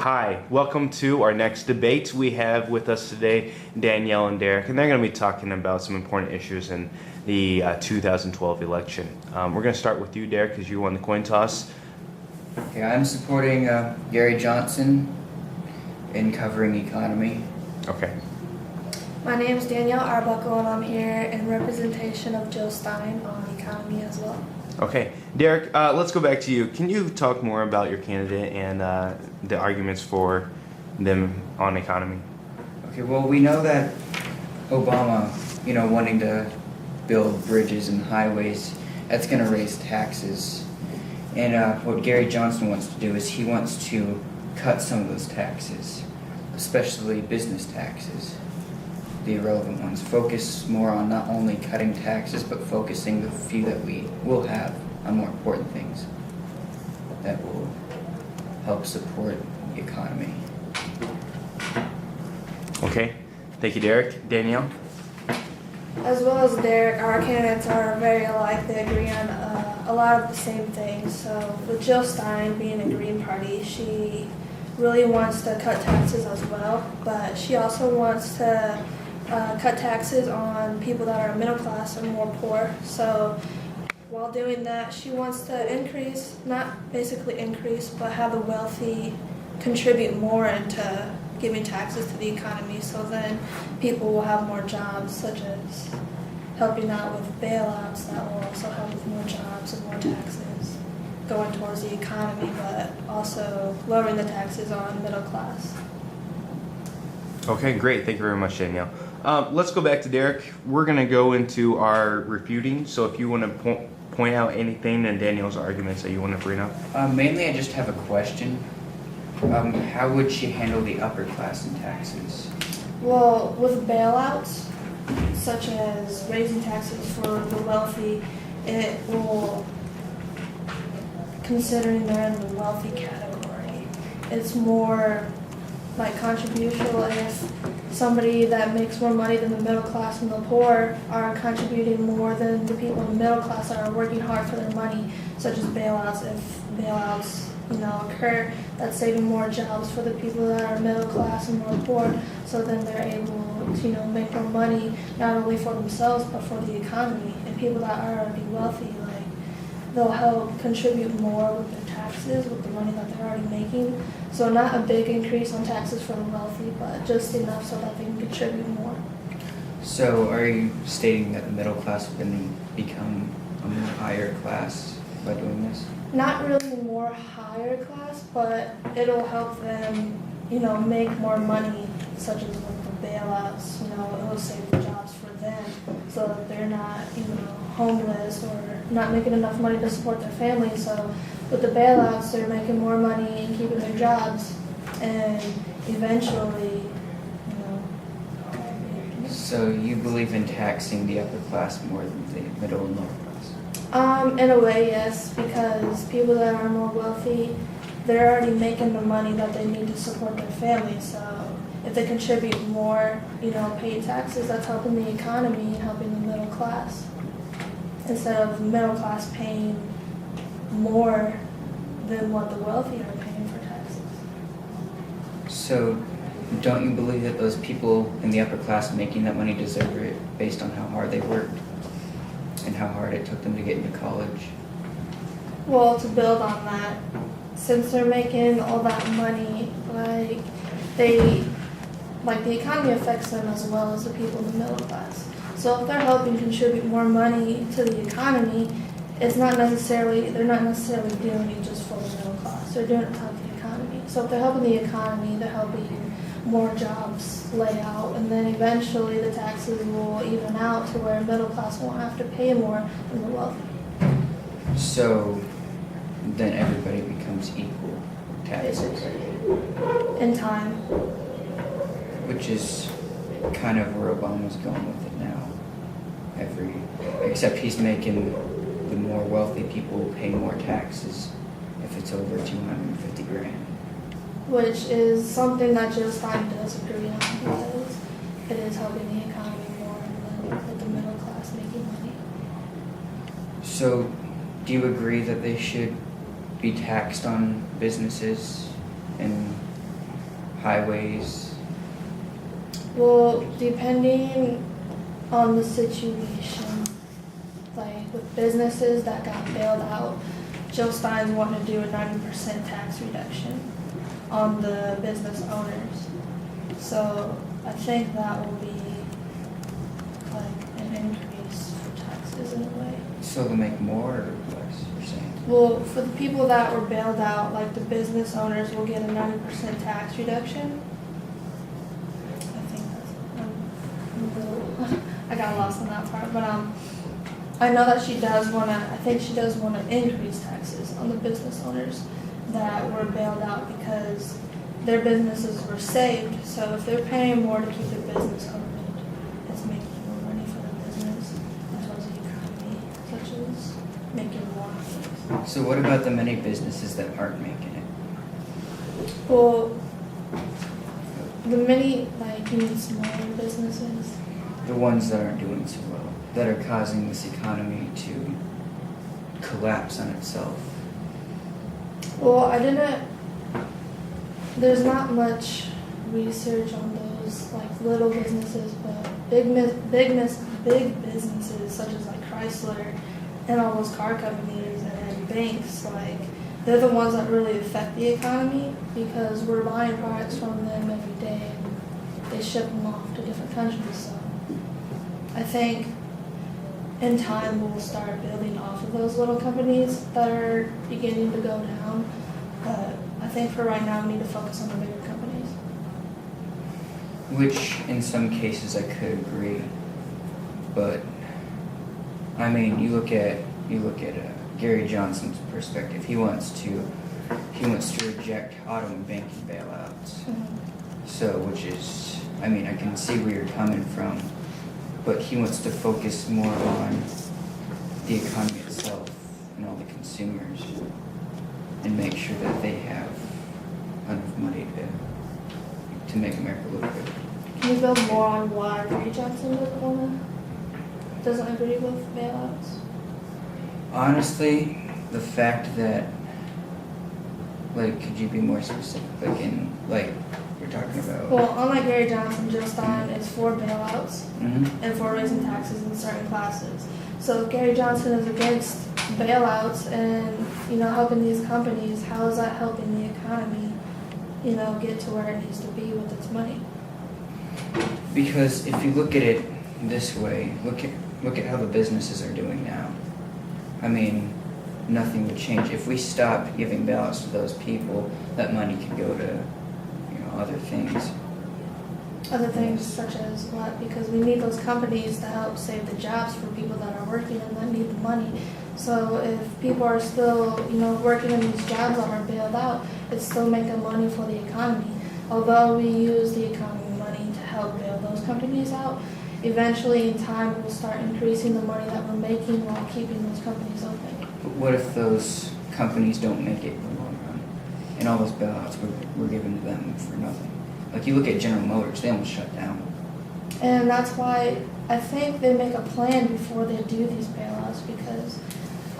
Hi, welcome to our next debate. We have with us today Danielle and Derek, and they're going to be talking about some important issues in the 2012 election. We're going to start with you, Derek, because you won the coin toss. Okay, I'm supporting Gary Johnson in covering economy. Okay. My name is Danielle Arbuckle, and I'm here in representation of Joe Stein on economy as well. Okay, Derek, let's go back to you. Can you talk more about your candidate and the arguments for them on economy? Okay, well, we know that Obama, wanting to build bridges and highways, that's going to raise taxes. And what Gary Johnson wants to do is he wants to cut some of those taxes, especially business taxes, the irrelevant ones. Focus more on not only cutting taxes, but focusing the few that we will have on more important things that will help support the economy. Okay, thank you, Derek. Danielle? As well as Derek, our candidates are very alike. They agree on a lot of the same things. So with Jill Stein being a Green Party, she really wants to cut taxes as well, but she also wants to cut taxes on people that are middle class and more poor. So while doing that, she wants to increase, not basically increase, but have the wealthy contribute more into giving taxes to the economy, so then people will have more jobs, such as helping out with bailouts that will also help with more jobs and more taxes going towards the economy, but also lowering the taxes on middle class. Okay, great. Thank you very much, Danielle. Let's go back to Derek. We're going to go into our refuting, so if you want to point out anything in Danielle's arguments that you want to bring up. Mainly, I just have a question. How would she handle the upper class in taxes? Well, with bailouts, such as raising taxes for the wealthy, it will, considering they're in the wealthy category, it's more like contributional if somebody that makes more money than the middle class and the poor are contributing more than the people in the middle class that are working hard for their money, such as bailouts. If bailouts occur, that's saving more jobs for the people that are middle class and more poor, so then they're able to make more money not only for themselves but for the economy. And people that are already wealthy, they'll help contribute more with their taxes, with the money that they're already making. So not a big increase on taxes for the wealthy, but just enough so that they can contribute more. So are you stating that the middle class would then become a more higher class by doing this? Not really more higher class, but it'll help them, make more money, such as with the bailouts. It'll save jobs for them, so that they're not, homeless or not making enough money to support their family. So with the bailouts, they're making more money and keeping their jobs, and eventually, So you believe in taxing the upper class more than the middle and lower class? In a way, yes, because people that are more wealthy, they're already making the money that they need to support their family. So if they contribute more, paying taxes, that's helping the economy and helping the middle class, instead of the middle class paying more than what the wealthy are paying for taxes. So don't you believe that those people in the upper class making that money deserve it based on how hard they worked and how hard it took them to get into college? Well, to build on that, since they're making all that money, the economy affects them as well as the people in the middle class. So if they're helping contribute more money to the economy, they're not necessarily doing it just for the middle class. They're doing it to help the economy. So if they're helping the economy, they're helping more jobs lay out, and then eventually the taxes will even out to where middle class won't have to pay more than the wealthy. So then everybody becomes equal taxes, In time. which is kind of where Obama's going with it now. Except he's making the more wealthy people pay more taxes if it's over $250,000. Which is something that Joe Stein does agree on, because it is helping the economy more than with the middle class making money. So do you agree that they should be taxed on businesses and highways? Well, depending on the situation, like with businesses that got bailed out, Jill Stein's wanting to do a 90% tax reduction on the business owners. So I think that will be like an increase for taxes in a way. So they'll make more or less, you're saying? Well, for the people that were bailed out, like the business owners will get a 90% tax reduction. I think that's, I got lost on that part, but I know that I think she does want to increase taxes on the business owners that were bailed out because their businesses were saved. So if they're paying more to keep their business open, it's making more money for the business as well as the economy, such as making more things. So what about the many businesses that aren't making it? Well, the many, like, you mean smaller businesses? The ones that aren't doing so well, that are causing this economy to collapse on itself. Well, there's not much research on those, like, little businesses, but big businesses such as, like, Chrysler and all those car companies and banks, like, they're the ones that really affect the economy because we're buying products from them every day and they ship them off to different countries. So I think in time we'll start building off of those little companies that are beginning to go down. But I think for right now we need to focus on the bigger companies. Which in some cases I could agree, but I mean you look at Gary Johnson's perspective. He wants to reject auto and banking bailouts. Mm-hmm. So which is, I mean, I can see where you're coming from, but he wants to focus more on the economy itself and all the consumers and make sure that they have enough money to make America look good. Can you build more on why Gary Johnson doesn't agree with bailouts? Honestly, the fact that, like, could you be more specific? Like in, like, you're talking about. Well, unlike Gary Johnson, Jill Stein is for bailouts Mm-hmm. and for raising taxes in certain classes. So if Gary Johnson is against bailouts and, helping these companies, how is that helping the economy, get to where it needs to be with its money? Because if you look at it this way, look at how the businesses are doing now. I mean, nothing would change. If we stop giving bailouts to those people, that money could go to, other things. Other things such as what? Because we need those companies to help save the jobs for people that are working and that need the money. So if people are still, working in these jobs that are bailed out, it's still making money for the economy. Although we use the economy money to help bail those companies out, eventually in time we'll start increasing the money that we're making while keeping those companies open. But what if those companies don't make it in the long run? And all those bailouts were given to them for nothing. Like you look at General Motors, they almost shut down. And that's why I think they make a plan before they do these bailouts, because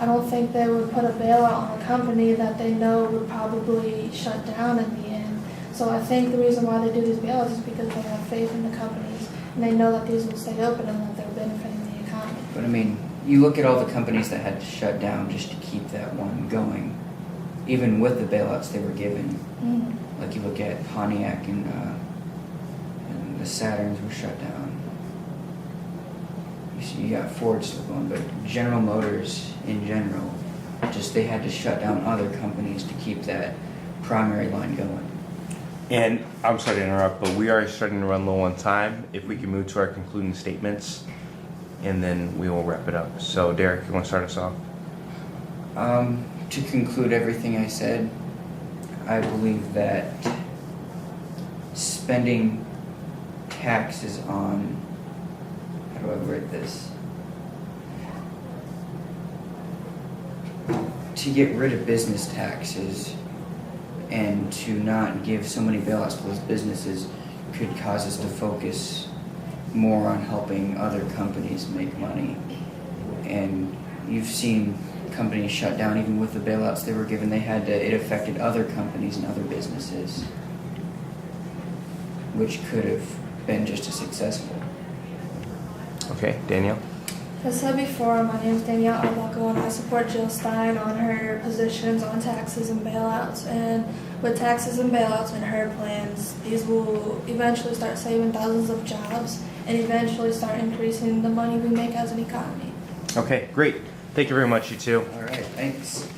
I don't think they would put a bailout on a company that they know would probably shut down in the end. So I think the reason why they do these bailouts is because they have faith in the companies and they know that these will stay open and that they're benefiting the economy. But I mean, you look at all the companies that had to shut down just to keep that one going. Even with the bailouts they were given. Mm-hmm. Like you look at Pontiac and the Saturns were shut down. You got Ford still going, but General Motors in general, just they had to shut down other companies to keep that primary line going. And I'm sorry to interrupt, but we are starting to run low on time. If we can move to our concluding statements, and then we will wrap it up. So Derek, you want to start us off? To conclude everything I said, I believe that spending taxes on, how do I word this? To get rid of business taxes and to not give so many bailouts to those businesses could cause us to focus more on helping other companies make money. And you've seen companies shut down even with the bailouts they were given. It affected other companies and other businesses. which could have been just as successful. Okay, Danielle. As said before, my name is Danielle Arbuckle, and I support Jill Stein on her positions on taxes and bailouts. And with taxes and bailouts and her plans, these will eventually start saving thousands of jobs and eventually start increasing the money we make as an economy. Okay, great. Thank you very much, you two. All right, thanks.